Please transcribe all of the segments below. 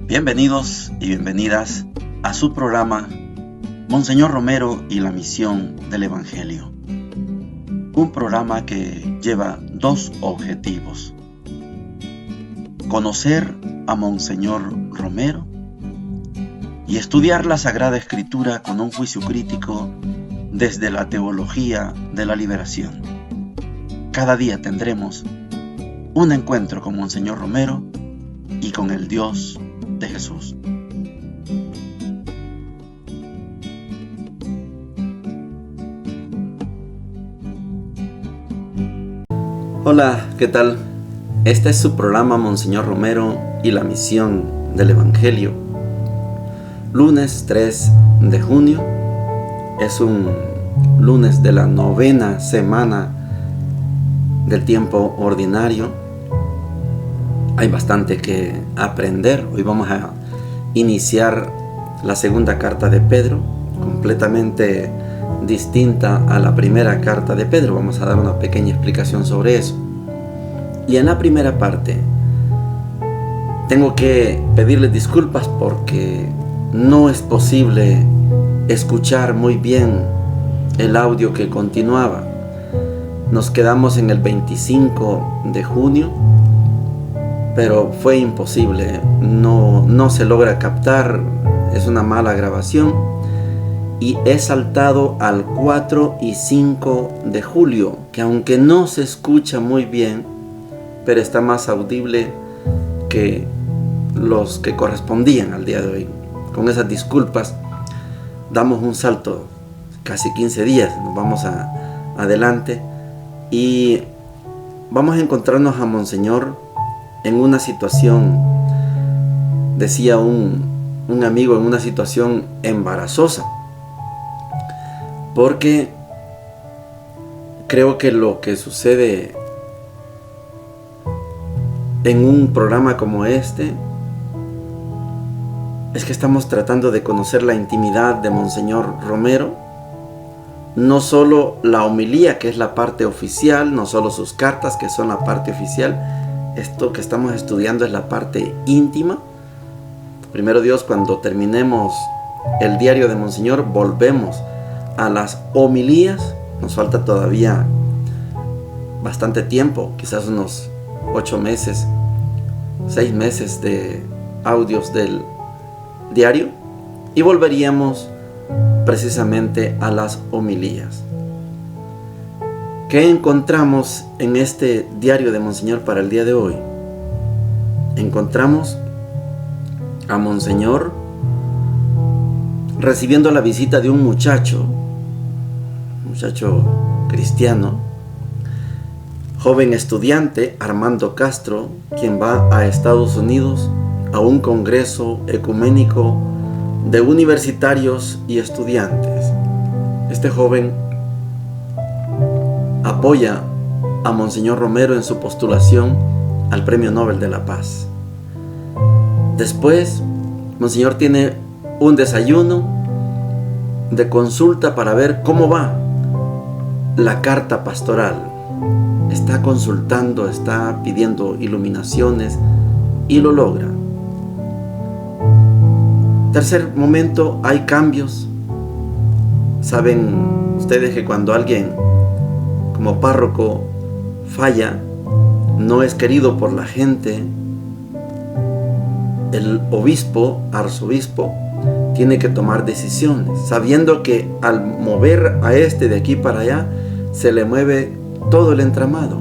Bienvenidos y bienvenidas a su programa Monseñor Romero y la misión del Evangelio. Un programa que lleva dos objetivos: conocer a Monseñor Romero y estudiar la Sagrada Escritura con un juicio crítico desde la teología de la liberación. Cada día tendremos un encuentro con Monseñor Romero y con el Dios de Jesús. Hola, ¿qué tal? Este es su programa Monseñor Romero y la misión del Evangelio. Lunes 3 de junio. Es un lunes de la 9ª semana del tiempo ordinario. Hay bastante que aprender. Hoy vamos a iniciar la segunda carta de Pedro, completamente distinta a la primera carta de Pedro. Vamos a dar una pequeña explicación sobre eso. Y en la primera parte tengo que pedirles disculpas porque no es posible escuchar muy bien el audio que continuaba. Nos quedamos en el 25 de junio, pero fue imposible, no se logra captar, es una mala grabación, y he saltado al 4 y 5 de julio, que aunque no se escucha muy bien, pero está más audible que los que correspondían al día de hoy. Con esas disculpas, damos un salto, casi 15 días, nos vamos adelante, y vamos a encontrarnos a Monseñor en una situación, decía un amigo, en una situación embarazosa, porque creo que lo que sucede en un programa como este es que estamos tratando de conocer la intimidad de Monseñor Romero, no solo la homilía, que es la parte oficial, no solo sus cartas, que son la parte oficial. Esto que estamos estudiando es la parte íntima. Primero Dios, cuando terminemos el diario de Monseñor, volvemos a las homilías. Nos falta todavía bastante tiempo, quizás unos 8 meses, 6 meses de audios del diario, y volveríamos precisamente a las homilías. ¿Qué encontramos en este diario de Monseñor para el día de hoy? Encontramos a Monseñor recibiendo la visita de un muchacho cristiano, joven estudiante, Armando Castro, quien va a Estados Unidos a un congreso ecuménico de universitarios y estudiantes. Este joven apoya a Monseñor Romero en su postulación al Premio Nobel de la Paz. Después, Monseñor tiene un desayuno de consulta para ver cómo va la carta pastoral. Está consultando, está pidiendo iluminaciones y lo logra. Tercer momento, hay cambios. Saben ustedes que cuando alguien como párroco falla, no es querido por la gente, el obispo, arzobispo, tiene que tomar decisiones, sabiendo que al mover a este de aquí para allá, se le mueve todo el entramado.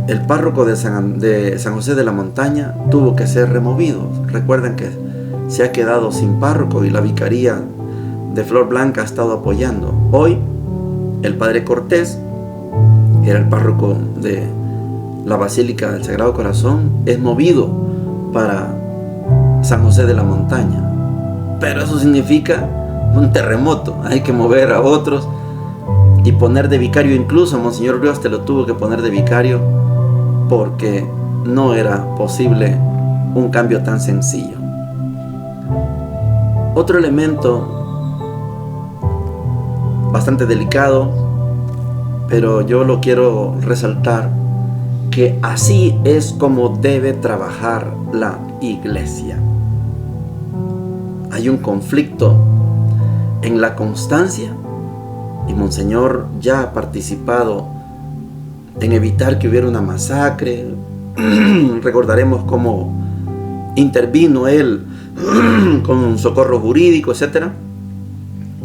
El párroco de San José de la Montaña tuvo que ser removido. Recuerden que se ha quedado sin párroco y la vicaría de Flor Blanca ha estado apoyando. Hoy, el padre Cortés, que era el párroco de la Basílica del Sagrado Corazón, es movido para San José de la Montaña. Pero eso significa un terremoto. Hay que mover a otros y poner de vicario. Incluso Monseñor Rioste lo tuvo que poner de vicario porque no era posible un cambio tan sencillo. Otro elemento bastante delicado, pero yo lo quiero resaltar, que así es como debe trabajar la iglesia. Hay un conflicto en la constancia y Monseñor ya ha participado en evitar que hubiera una masacre. Recordaremos cómo intervino él con socorro jurídico, etc.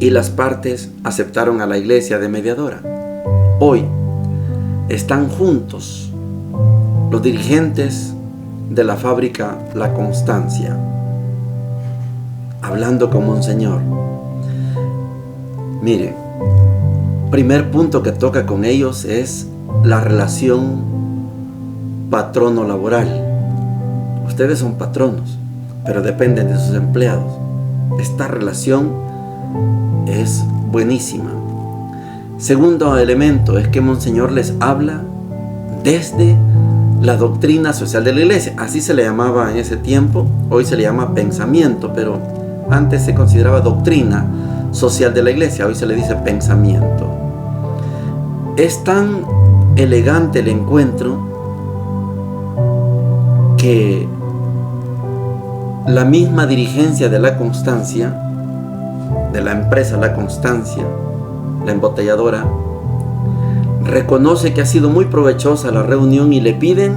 Y las partes aceptaron a la iglesia de mediadora. Hoy están juntos los dirigentes de la fábrica La Constancia, hablando con Monseñor. Mire, primer punto que toca con ellos es la relación patrono-laboral. Ustedes son patronos, pero dependen de sus empleados. Esta relación es buenísima. Segundo elemento es que Monseñor les habla desde la doctrina social de la iglesia. Así se le llamaba en ese tiempo. Hoy se le llama pensamiento, pero antes se consideraba doctrina social de la iglesia. Hoy se le dice pensamiento. Es tan elegante el encuentro que la misma dirigencia de La Constancia, de la empresa La Constancia, la embotelladora, reconoce que ha sido muy provechosa la reunión y le piden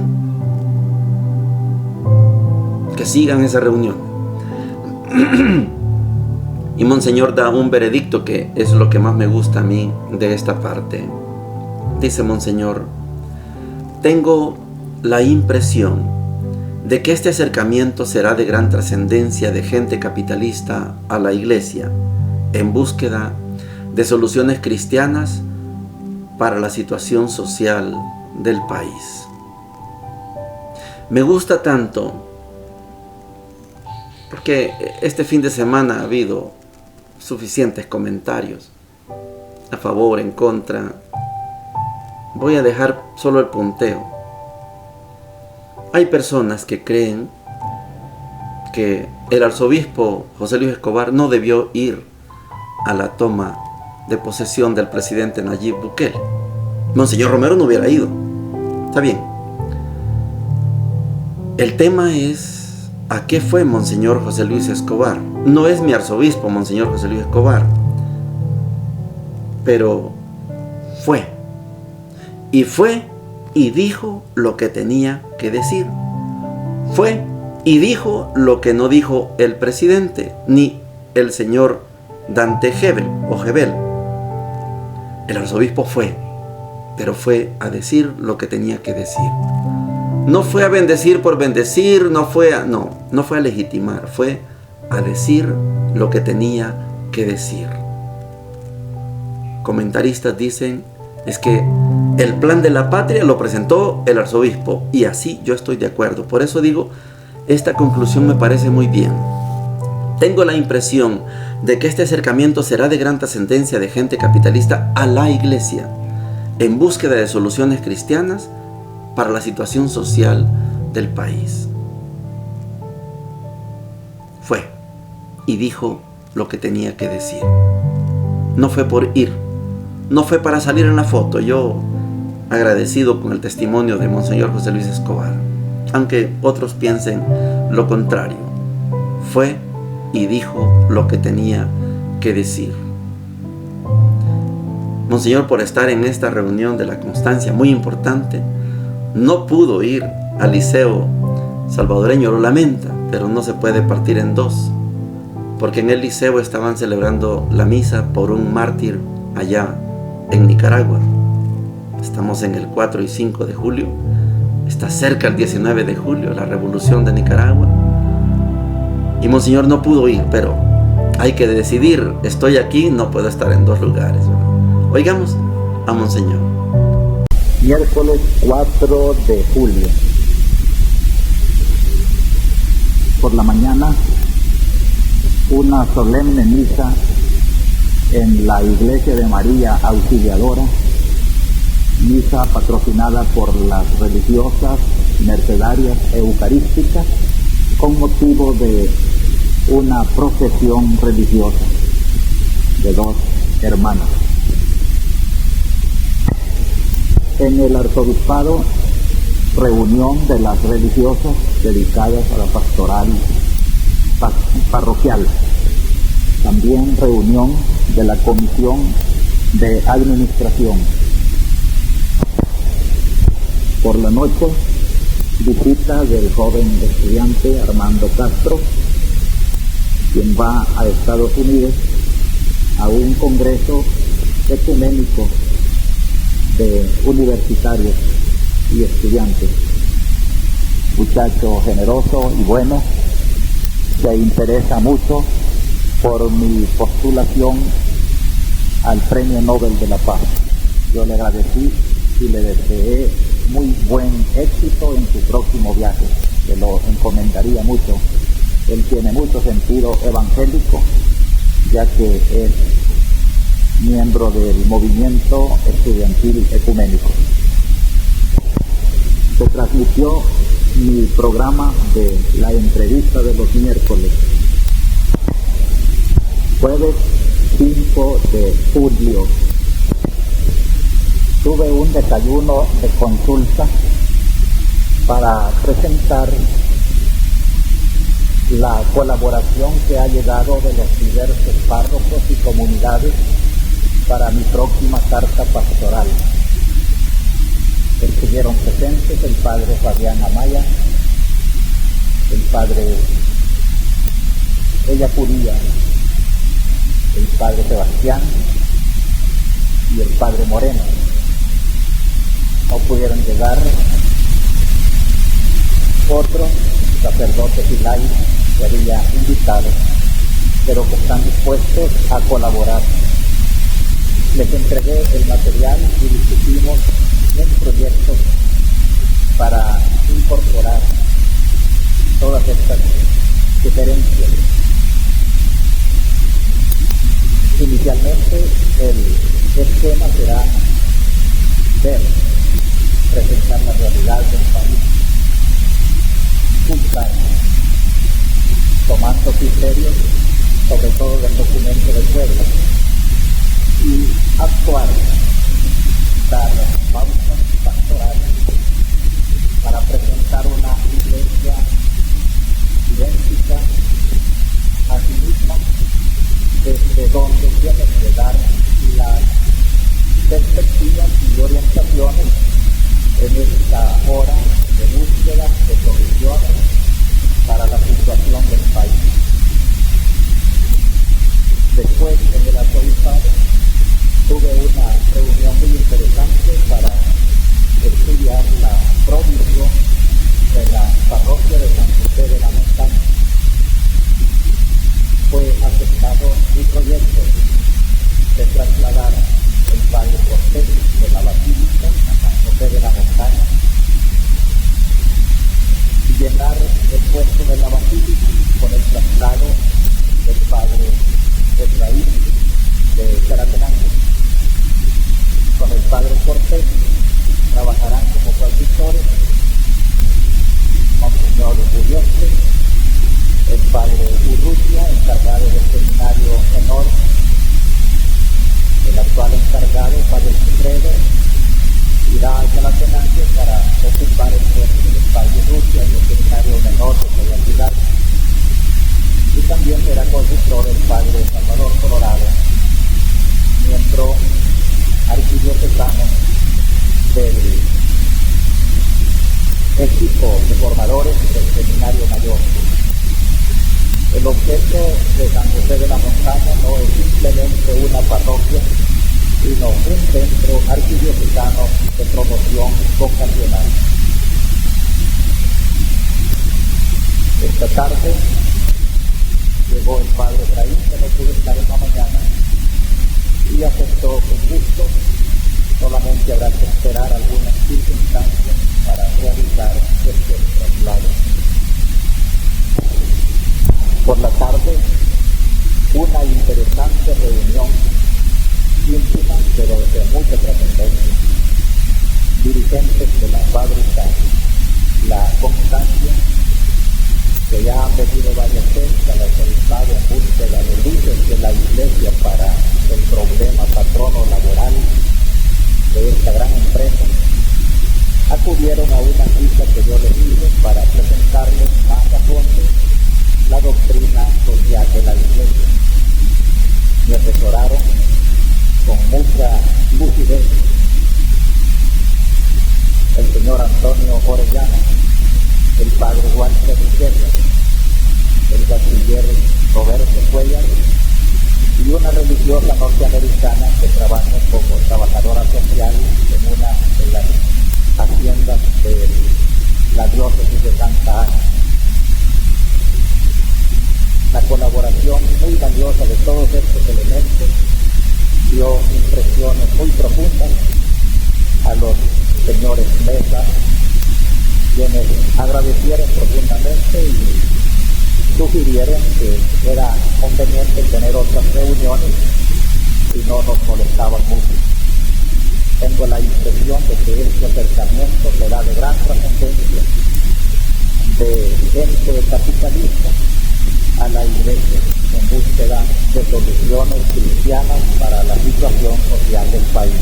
que sigan esa reunión. Y Monseñor da un veredicto que es lo que más me gusta a mí de esta parte. Dice Monseñor: tengo la impresión de que este acercamiento será de gran trascendencia de gente capitalista a la iglesia en búsqueda de soluciones cristianas para la situación social del país. Me gusta tanto porque este fin de semana ha habido suficientes comentarios a favor, en contra. Voy a dejar solo el punteo. Hay personas que creen que el arzobispo José Luis Escobar no debió ir a la toma de posesión del presidente Nayib Bukele. Monseñor Romero no hubiera ido. Está bien. El tema es: ¿a qué fue Monseñor José Luis Escobar? No es mi arzobispo, Monseñor José Luis Escobar, pero fue. Y fue y dijo lo que tenía que decir. Fue y dijo lo que no dijo el presidente, ni el señor Dante Gebel o Gebel. El arzobispo fue, pero fue a decir lo que tenía que decir. No fue a bendecir por bendecir, no fue a legitimar, fue a decir lo que tenía que decir. Comentaristas dicen: es que el plan de la patria lo presentó el arzobispo, y así yo estoy de acuerdo. Por eso digo, esta conclusión me parece muy bien. Tengo la impresión de que este acercamiento será de gran trascendencia de gente capitalista a la iglesia en búsqueda de soluciones cristianas para la situación social del país. Fue y dijo lo que tenía que decir. No fue por ir, no fue para salir en la foto. Yo agradecido con el testimonio de Monseñor José Luis Escobar, aunque otros piensen lo contrario. Fue y dijo lo que tenía que decir. Monseñor, por estar en esta reunión de La Constancia muy importante, no pudo ir al Liceo Salvadoreño. Lo lamenta, pero no se puede partir en dos, porque en el liceo estaban celebrando la misa por un mártir allá en Nicaragua. Estamos en el 4 y 5 de julio. Está cerca el 19 de julio, la revolución de Nicaragua. Y Monseñor no pudo ir, pero hay que decidir. Estoy aquí, no puedo estar en dos lugares, ¿verdad? Oigamos a Monseñor. Miércoles 4 de julio. Por la mañana, una solemne misa en la Iglesia de María Auxiliadora, misa patrocinada por las religiosas mercedarias eucarísticas con motivo de una procesión religiosa de dos hermanas. En el arzobispado reunión de las religiosas dedicadas a la pastoral parroquial. También reunión de la comisión de administración. Por la noche, visita del joven estudiante Armando Castro, quien va a Estados Unidos a un congreso ecuménico de universitarios y estudiantes. Muchacho generoso y bueno, se interesa mucho por mi postulación al Premio Nobel de la Paz. Yo le agradecí y le deseé muy buen éxito en su próximo viaje, que lo encomendaría mucho. Él tiene mucho sentido evangélico, ya que es miembro del movimiento estudiantil ecuménico. Se transmitió mi programa de la entrevista de los miércoles. Jueves 5 de julio. Tuve un desayuno de consulta para presentar la colaboración que ha llegado de los diversos párrocos y comunidades para mi próxima carta pastoral. Estuvieron presentes el padre Fabián Amaya, el padre Ella Curía, el padre Sebastián y el padre Moreno. No pudieron llegar otros sacerdotes y laicos que había invitado, pero que están dispuestos a colaborar. Les entregué el material y discutimos un proyecto para incorporar todas estas diferencias. Inicialmente el esquema será presentar la realidad del país, juzgar, tomando criterios, sobre todo del documento de Puebla, y actuar, dar pausas pastorales para presentar una iglesia idéntica a sí misma, desde donde tiene que dar las perspectivas y orientaciones en esta hora de búsqueda de soluciones para la situación del país. Después, en el arzobispado, tuve una reunión muy interesante para estudiar la provisión de la parroquia de San José de la Montaña. Fue aceptado mi proyecto de trasladar el padre Cortés de la Basílica a San José de la Montaña y llenar el puesto de la Basílica con el traslado del padre Efraín de Charatenango. Con el padre Cortés trabajarán como coauditores Monseñor Urioste, el padre Urrutia, encargado del seminario menor, el actual encargado, padre Cifredo, irá a Chalatenango para ocupar el puesto del padre Urrutia en el seminario menor de Coyacilá. Y también será coautor el padre Salvador Colorado, miembro arquidiocesano del equipo de formadores del seminario mayor. El objeto de San José de la Montaña no es simplemente una parroquia, sino un centro arquidiocesano de promoción vocacional. Esta tarde llegó el padre Efraín, que no pudo estar en la mañana, y aceptó con gusto. Solamente habrá que esperar algunas circunstancias para realizar este traslado. Por la tarde, una interesante reunión íntima, pero de mucha trascendencia. Dirigentes de la fábrica La Constancia, que ya han venido varias veces al arzobispado en búsqueda de luces de la iglesia para el problema patrono laboral de esta gran empresa, acudieron a una cita que yo les hice para presentarles más a fondo la doctrina social de la Iglesia. Me asesoraron con mucha lucidez el señor Antonio Orellana, el padre Walter Gutiérrez, el bachiller Roberto Cuellar y una religiosa norteamericana que trabaja como trabajadora social en una de las haciendas de la diócesis de Santa Ana. La colaboración muy valiosa de todos estos elementos dio impresiones muy profundas a los señores Mesa, quienes agradecieron profundamente y sugirieron que era conveniente tener otras reuniones y no nos molestaban mucho. Tengo la impresión de que este acercamiento será de gran trascendencia de gente capitalista a la Iglesia en búsqueda de soluciones cristianas para la situación social del país.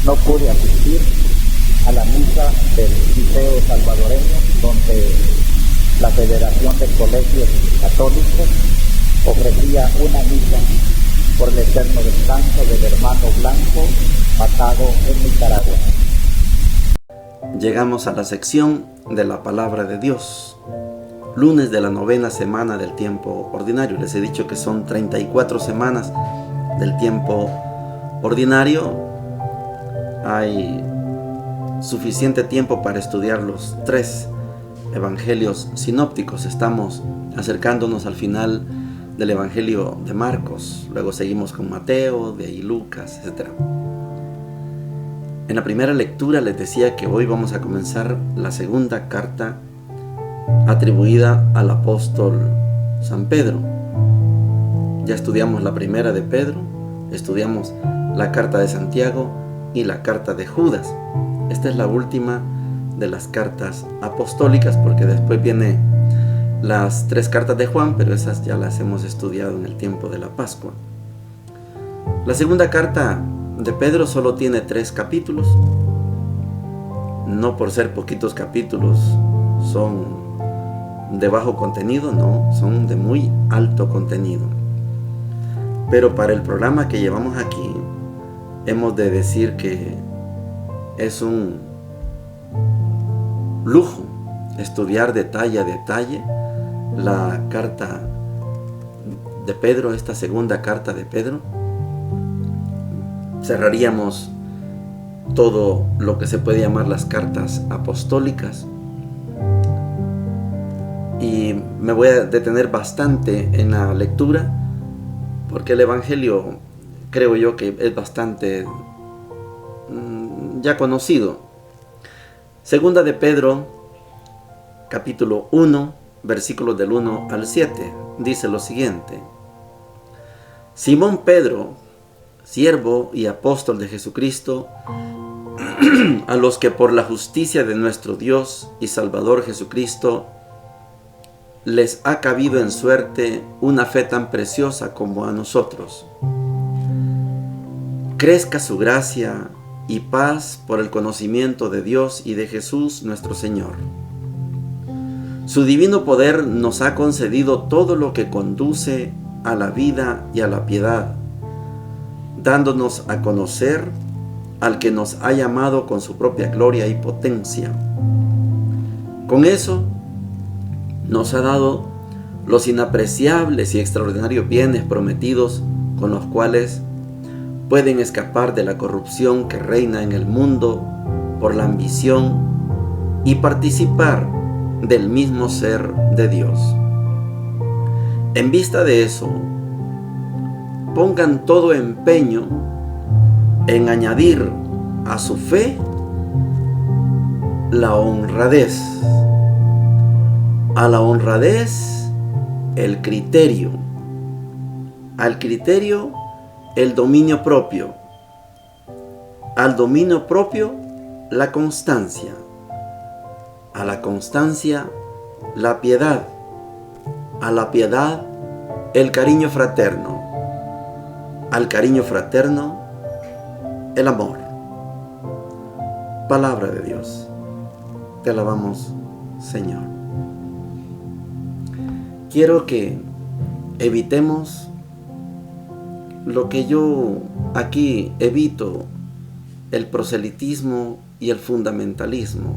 No pude asistir a la misa del Liceo Salvadoreño, donde la Federación de Colegios Católicos ofrecía una misa por el eterno descanso del hermano Blanco, matado en Nicaragua. Llegamos a la sección de la Palabra de Dios. Lunes de la 9ª semana del tiempo ordinario. Les he dicho que son 34 semanas del tiempo ordinario. Hay suficiente tiempo para estudiar los 3 evangelios sinópticos. Estamos acercándonos al final del evangelio de Marcos. Luego seguimos con Mateo, de ahí Lucas, etc. En la primera lectura les decía que hoy vamos a comenzar la segunda carta atribuida al apóstol San Pedro. Ya estudiamos la primera de Pedro, estudiamos la carta de Santiago y la carta de Judas. Esta es la última de las cartas apostólicas, porque después vienen las 3 cartas de Juan, pero esas ya las hemos estudiado en el tiempo de la Pascua. La segunda carta de Pedro solo tiene 3 capítulos. No por ser poquitos capítulos son de bajo contenido, no, son de muy alto contenido. Pero para el programa que llevamos aquí, hemos de decir que es un lujo estudiar detalle a detalle la carta de Pedro, esta segunda carta de Pedro. Cerraríamos todo lo que se puede llamar las cartas apostólicas. Y me voy a detener bastante en la lectura, porque el Evangelio creo yo que es bastante ya conocido. Segunda de Pedro, capítulo 1, versículos del 1 al 7, dice lo siguiente: Simón Pedro, siervo y apóstol de Jesucristo, a los que por la justicia de nuestro Dios y Salvador Jesucristo les ha cabido en suerte una fe tan preciosa como a nosotros. Crezca su gracia y paz por el conocimiento de Dios y de Jesús nuestro Señor. Su divino poder nos ha concedido todo lo que conduce a la vida y a la piedad, dándonos a conocer al que nos ha llamado con su propia gloria y potencia. Con eso nos ha dado los inapreciables y extraordinarios bienes prometidos, con los cuales pueden escapar de la corrupción que reina en el mundo por la ambición y participar del mismo ser de Dios. En vista de eso, pongan todo empeño en añadir a su fe la honradez, a la honradez el criterio, al criterio el dominio propio, al dominio propio la constancia, a la constancia la piedad, a la piedad el cariño fraterno, al cariño fraterno el amor. Palabra de Dios. Te alabamos, Señor. Quiero que evitemos lo que yo aquí evito, el proselitismo y el fundamentalismo.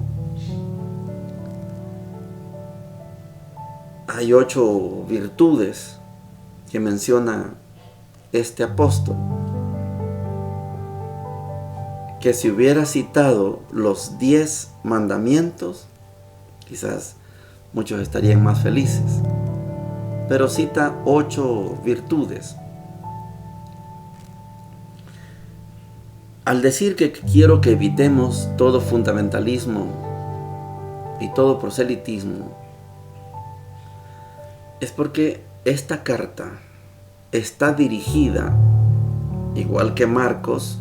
Hay 8 virtudes que menciona este apóstol, que si hubiera citado los 10 mandamientos, quizás muchos estarían más felices, pero cita 8 virtudes. Al decir que quiero que evitemos todo fundamentalismo y todo proselitismo, es porque esta carta está dirigida, igual que Marcos.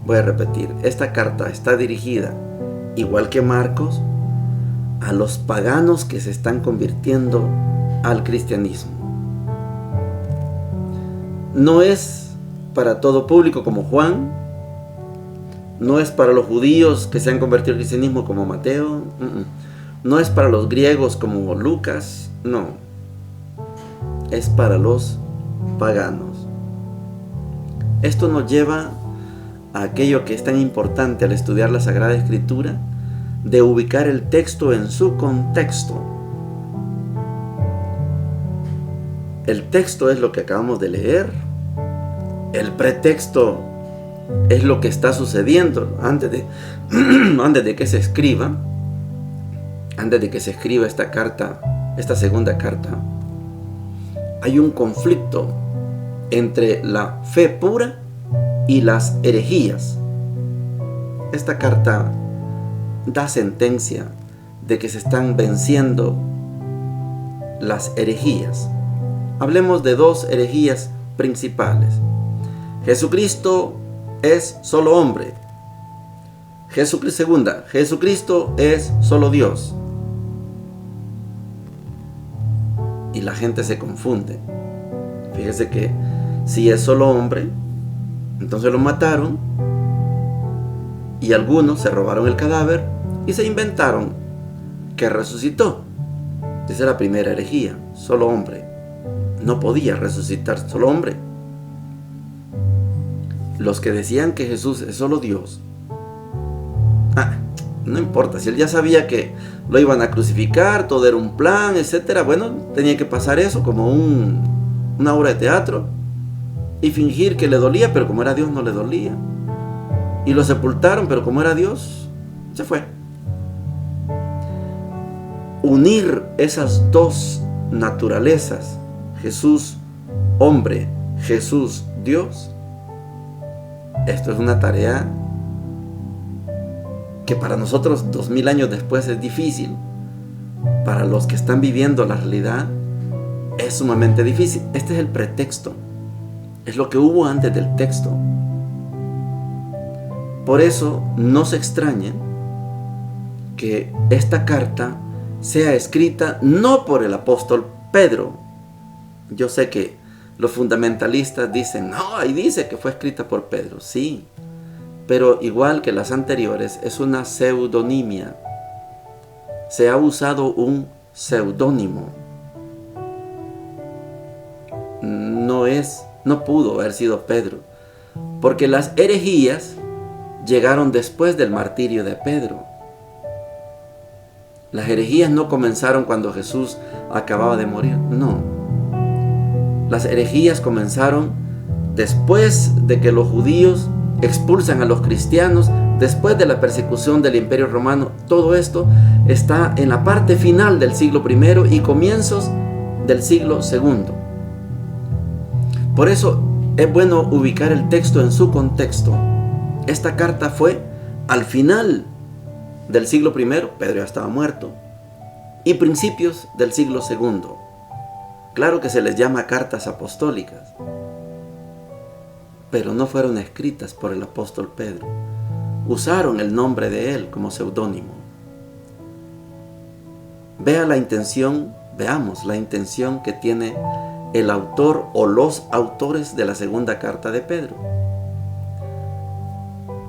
Voy a repetir, esta carta está dirigida, igual que Marcos, a los paganos que se están convirtiendo al cristianismo. No es para todo público como Juan, no es para los judíos que se han convertido al cristianismo como Mateo, no es para los griegos como Lucas, no, es para los paganos. Esto nos lleva a aquello que es tan importante al estudiar la Sagrada Escritura, de ubicar el texto en su contexto. El texto es lo que acabamos de leer, el pretexto es lo que está sucediendo antes de que se escriba, esta carta, esta segunda carta. Hay un conflicto entre la fe pura y las herejías. Esta carta da sentencia de que se están venciendo las herejías. Hablemos de 2 herejías principales. Jesucristo es solo hombre. Segunda, Jesucristo es solo Dios. Y la gente se confunde. Fíjese que si es solo hombre, entonces lo mataron y algunos se robaron el cadáver y se inventaron que resucitó. Esa es la primera herejía, solo hombre. No podía resucitar, solo hombre. Los que decían que Jesús es solo Dios, no importa, si él ya sabía que lo iban a crucificar, todo era un plan, etcétera, bueno, tenía que pasar eso como una obra de teatro y fingir que le dolía, pero como era Dios no le dolía. Y lo sepultaron, pero como era Dios, se fue. Unir esas 2 naturalezas, Jesús hombre, Jesús Dios, esto es una tarea que para nosotros 2000 años después es difícil. Para los que están viviendo la realidad es sumamente difícil. Este es el pretexto, es lo que hubo antes del texto. Por eso no se extrañen que esta carta sea escrita no por el apóstol Pedro. Yo sé que los fundamentalistas dicen, no, ahí dice que fue escrita por Pedro. Sí, pero igual que las anteriores, es una pseudonimia. Se ha usado un seudónimo. No pudo haber sido Pedro, porque las herejías llegaron después del martirio de Pedro. Las herejías no comenzaron cuando Jesús acababa de morir, no. Las herejías comenzaron después de que los judíos expulsan a los cristianos, después de la persecución del Imperio Romano. Todo esto está en la parte final del siglo I y comienzos del siglo II. Por eso es bueno ubicar el texto en su contexto. Esta carta fue al final del siglo I, Pedro ya estaba muerto, y principios del siglo II. Claro que se les llama cartas apostólicas, pero no fueron escritas por el apóstol Pedro. Usaron el nombre de él como seudónimo. Veamos la intención que tiene el autor o los autores de la segunda carta de Pedro.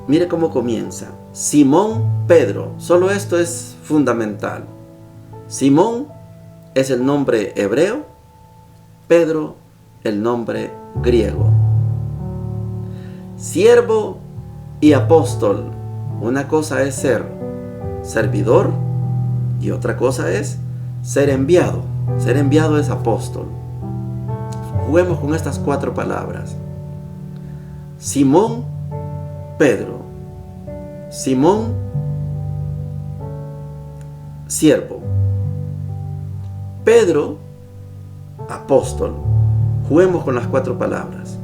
Mire cómo comienza. Simón Pedro. Solo esto es fundamental. Simón es el nombre hebreo, Pedro el nombre griego. Siervo y apóstol. Una cosa es ser servidor y otra cosa es ser enviado. Ser enviado es apóstol. Juguemos con estas 4 palabras. Simón, Pedro. Simón, siervo. Pedro, apóstol. Juguemos con las 4 palabras.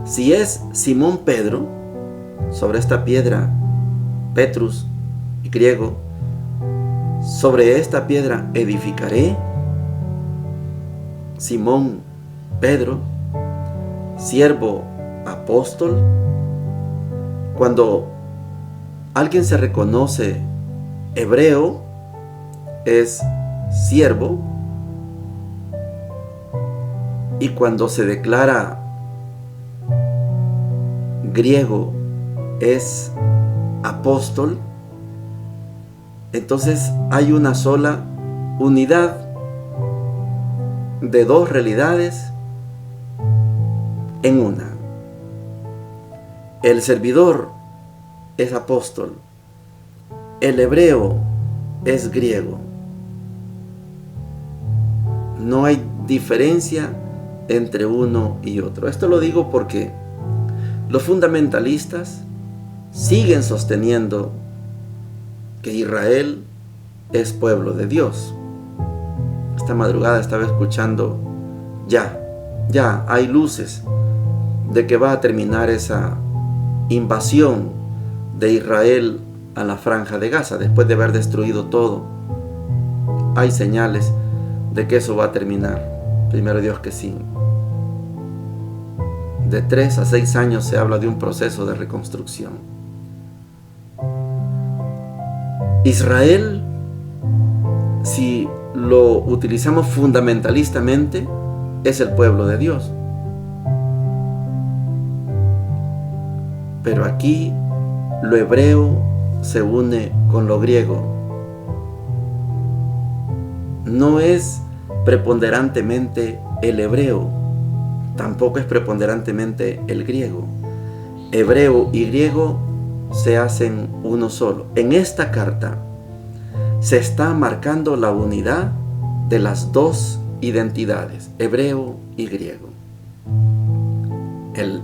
Si es Simón Pedro, sobre esta piedra, Petrus y griego, sobre esta piedra edificaré. Simón Pedro, siervo, apóstol. Cuando alguien se reconoce hebreo, es siervo, y cuando se declara griego, es apóstol. Entonces hay una sola unidad de 2 realidades en una. El servidor es apóstol, el hebreo es griego. No hay diferencia entre uno y otro. Esto lo digo porque los fundamentalistas siguen sosteniendo que Israel es pueblo de Dios. Esta madrugada estaba escuchando, ya hay luces de que va a terminar esa invasión de Israel a la franja de Gaza después de haber destruido todo. Hay señales de que eso va a terminar. Primero Dios que sí. De 3 a 6 años se habla de un proceso de reconstrucción. Israel, si lo utilizamos fundamentalistamente, es el pueblo de Dios. Pero aquí lo hebreo se une con lo griego. No es preponderantemente el hebreo, tampoco es preponderantemente el griego. Hebreo y griego se hacen uno solo. En esta carta se está marcando la unidad de las 2 identidades, hebreo y griego. El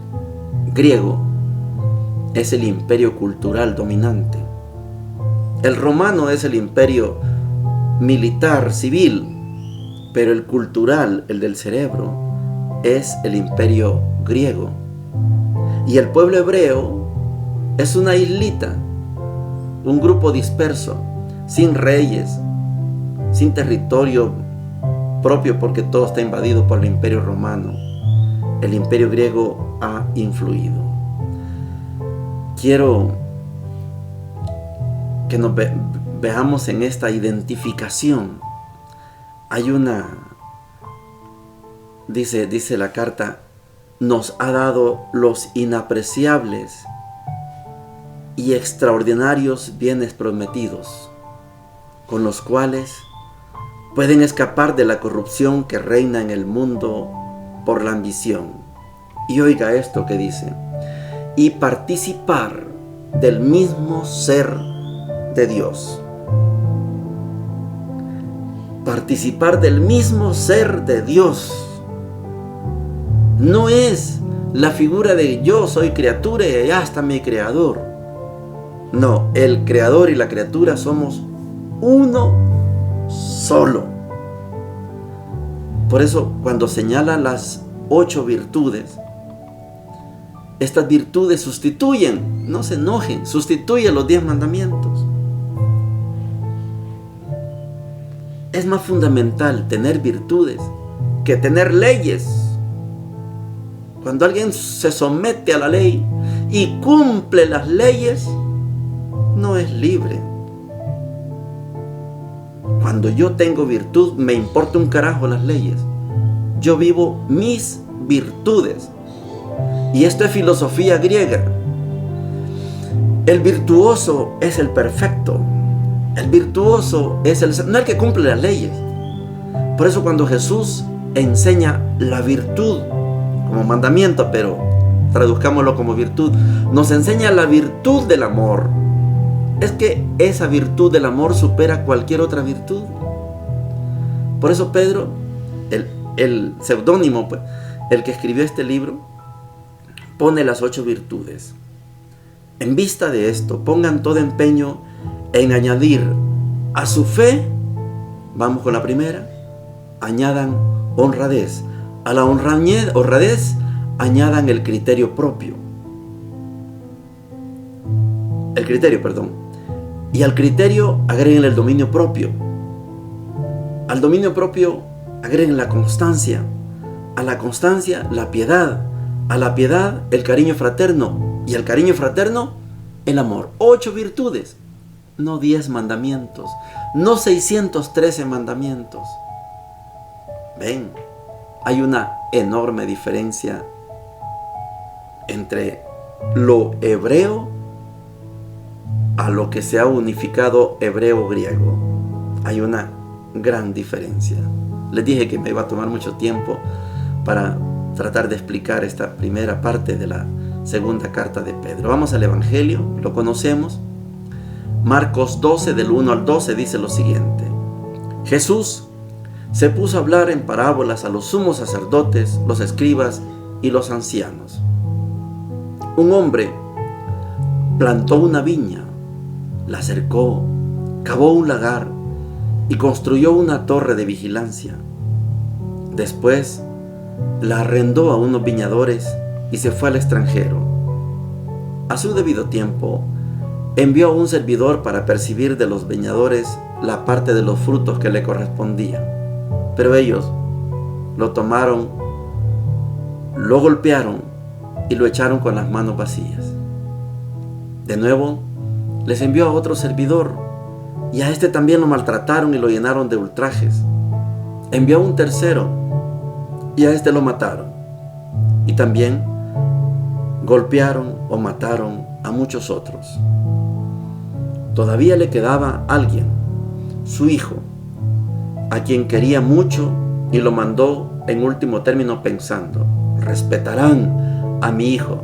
griego es el imperio cultural dominante. El romano es el imperio militar, civil, pero el cultural, el del cerebro, es el imperio griego. Y el pueblo hebreo es una islita, un grupo disperso, sin reyes, sin territorio propio, porque todo está invadido por el imperio romano. El imperio griego ha influido. Quiero que nos veamos en esta identificación. Hay una, dice la carta, nos ha dado los inapreciables y extraordinarios bienes prometidos, con los cuales pueden escapar de la corrupción que reina en el mundo por la ambición. Y oiga esto que dice: y participar del mismo ser de Dios. Participar del mismo ser de Dios. No es la figura de yo soy criatura y allá está mi creador. No, el creador y la criatura somos uno solo. Por eso cuando señala las 8 virtudes, estas virtudes sustituyen, no se enojen, sustituyen los 10 mandamientos. Es más fundamental tener virtudes que tener leyes. Cuando alguien se somete a la ley y cumple las leyes, no es libre. Cuando yo tengo virtud, me importa un carajo las leyes. Yo vivo mis virtudes. Y esto es filosofía griega. El virtuoso es el perfecto. El virtuoso es no el que cumple las leyes. Por eso cuando Jesús enseña la virtud como mandamiento, pero traduzcámoslo como virtud, nos enseña la virtud del amor. Es que esa virtud del amor supera cualquier otra virtud. Por eso Pedro, el seudónimo, el que escribió este libro, pone las 8 virtudes. En vista de esto, pongan todo empeño en añadir a su fe, vamos con la primera, añadan honradez. A la honradez añadan el criterio propio. Y al criterio agreguen el dominio propio. Al dominio propio agreguen la constancia. A la constancia, la piedad. A la piedad, el cariño fraterno. Y al cariño fraterno, el amor. 8 virtudes. No 10 mandamientos. No 613 mandamientos. Ven, hay una enorme diferencia entre lo hebreo a lo que se ha unificado hebreo-griego. Hay una gran diferencia. Les dije que me iba a tomar mucho tiempo para tratar de explicar esta primera parte de la segunda carta de Pedro. Vamos al Evangelio, lo conocemos. Marcos 12, del 1 al 12, dice lo siguiente. Jesús se puso a hablar en parábolas a los sumos sacerdotes, los escribas y los ancianos. Un hombre plantó una viña, la cercó, cavó un lagar y construyó una torre de vigilancia. Después la arrendó a unos viñadores y se fue al extranjero. A su debido tiempo, envió a un servidor para percibir de los viñadores la parte de los frutos que le correspondía. Pero ellos lo tomaron, lo golpearon y lo echaron con las manos vacías. De nuevo, les envió a otro servidor y a este también lo maltrataron y lo llenaron de ultrajes. Envió a un tercero y a este lo mataron. Y también golpearon o mataron a muchos otros. Todavía le quedaba alguien, su hijo, a quien quería mucho y lo mandó en último término pensando: respetarán a mi hijo.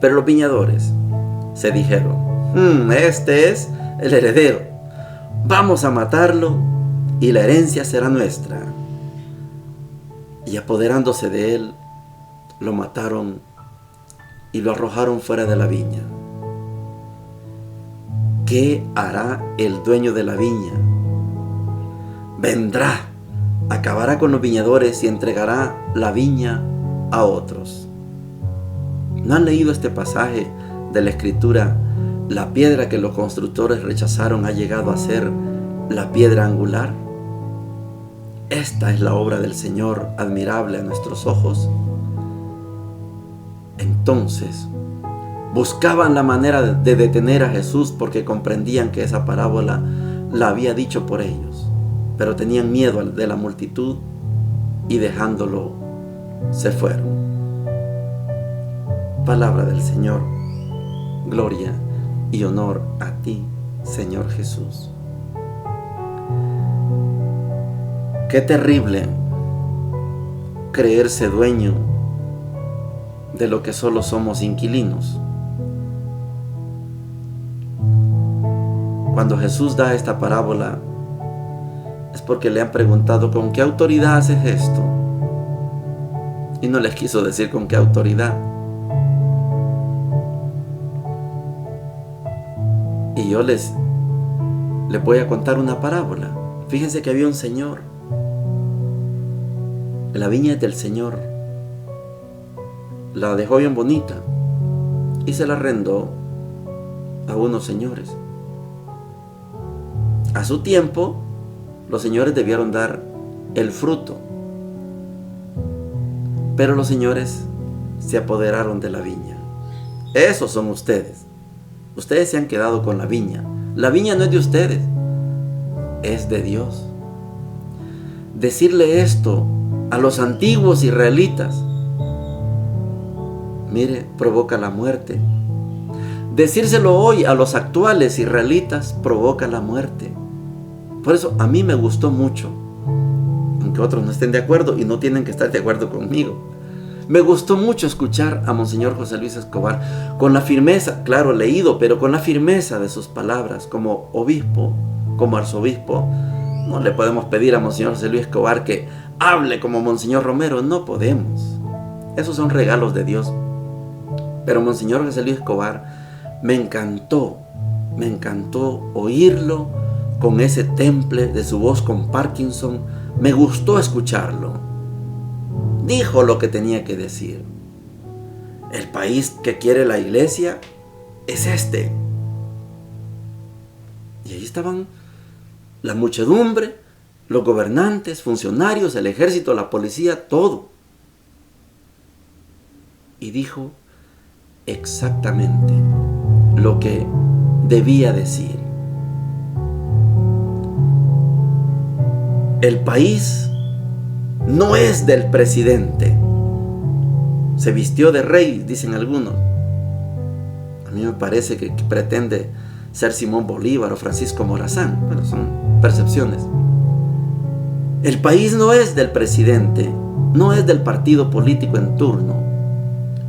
Pero los viñadores se dijeron: este es el heredero, vamos a matarlo y la herencia será nuestra. Y apoderándose de él, lo mataron y lo arrojaron fuera de la viña. ¿Qué hará el dueño de la viña? Vendrá, acabará con los viñadores y entregará la viña a otros. ¿No han leído este pasaje de la Escritura? La piedra que los constructores rechazaron ha llegado a ser la piedra angular. Esta es la obra del Señor, admirable a nuestros ojos. Entonces, buscaban la manera de detener a Jesús porque comprendían que esa parábola la había dicho por ellos, pero tenían miedo de la multitud y dejándolo se fueron. Palabra del Señor. Gloria y honor a ti, Señor Jesús. Qué terrible creerse dueño de lo que solo somos inquilinos. Cuando Jesús da esta parábola es porque le han preguntado: ¿con qué autoridad haces esto? Y no les quiso decir con qué autoridad. Y yo les voy a contar una parábola. Fíjense que había un señor. La viña es del Señor. La dejó bien bonita y se la arrendó a unos señores. A su tiempo, los señores debieron dar el fruto, pero los señores se apoderaron de la viña. Esos son ustedes. Ustedes se han quedado con la viña. La viña no es de ustedes, es de Dios. Decirle esto a los antiguos israelitas, mire, provoca la muerte. Decírselo hoy a los actuales israelitas provoca la muerte. Por eso a mí me gustó mucho, aunque otros no estén de acuerdo y no tienen que estar de acuerdo conmigo. Me gustó mucho escuchar a Monseñor José Luis Escobar con la firmeza, claro, leído, pero con la firmeza de sus palabras como obispo, como arzobispo. No le podemos pedir a Monseñor José Luis Escobar que hable como Monseñor Romero, no podemos. Esos son regalos de Dios. Pero Monseñor José Luis Escobar me encantó oírlo con ese temple de su voz con Parkinson. Me gustó escucharlo. Dijo lo que tenía que decir. El país que quiere la iglesia es este. Y ahí estaban la muchedumbre, los gobernantes, funcionarios, el ejército, la policía, todo. Y dijo exactamente lo que debía decir. El país no es del presidente. Se vistió de rey, dicen algunos. A mí me parece que pretende ser Simón Bolívar o Francisco Morazán, pero son percepciones. El país no es del presidente, no es del partido político en turno.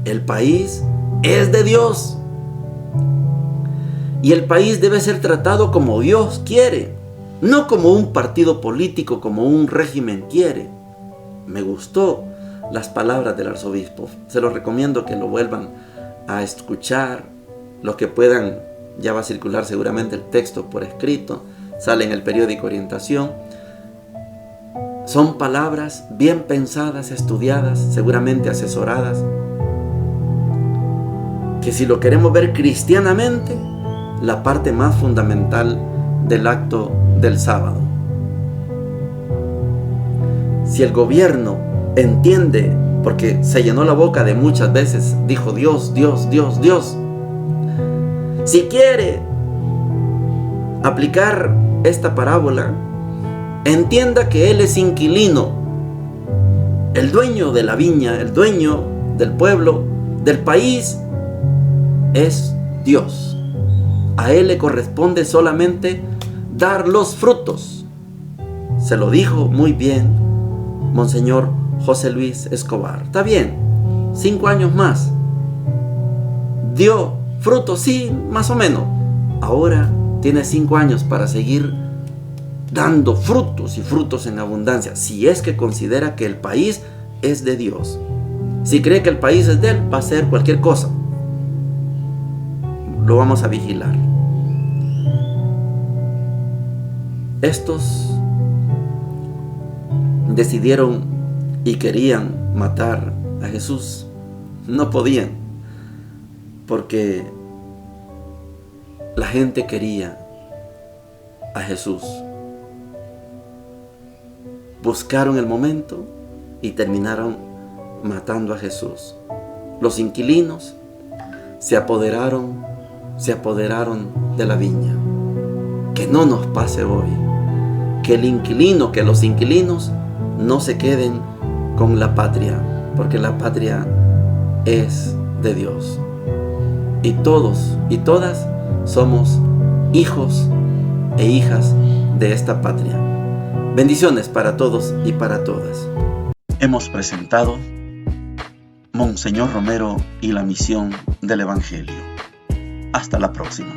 El país es de Dios. Y el país debe ser tratado como Dios quiere, no como un partido político, como un régimen quiere. Me gustó las palabras del arzobispo. Se los recomiendo que lo vuelvan a escuchar. Los que puedan, ya va a circular seguramente el texto por escrito. Sale en el periódico Orientación. Son palabras bien pensadas, estudiadas, seguramente asesoradas. Que si lo queremos ver cristianamente, la parte más fundamental del acto del sábado. Si el gobierno entiende, porque se llenó la boca de muchas veces, dijo Dios, Dios, Dios, Dios. Si quiere aplicar esta parábola, entienda que Él es inquilino, el dueño de la viña, el dueño del pueblo, del país, es Dios. A Él le corresponde solamente dar los frutos. Se lo dijo muy bien Monseñor José Luis Escobar. Está bien, 5 años más. Dio frutos, sí, más o menos. Ahora tiene 5 años para seguir dando frutos y frutos en abundancia. Si es que considera que el país es de Dios. Si cree que el país es de Él, va a hacer cualquier cosa. Lo vamos a vigilar. Estos decidieron y querían matar a Jesús. No podían, porque la gente quería a Jesús. Buscaron el momento y terminaron matando a Jesús. Los inquilinos se apoderaron de la viña. Que no nos pase hoy. Que los inquilinos no se queden con la patria, porque la patria es de Dios. Y todos y todas somos hijos e hijas de esta patria. Bendiciones para todos y para todas. Hemos presentado Monseñor Romero y la misión del Evangelio. Hasta la próxima.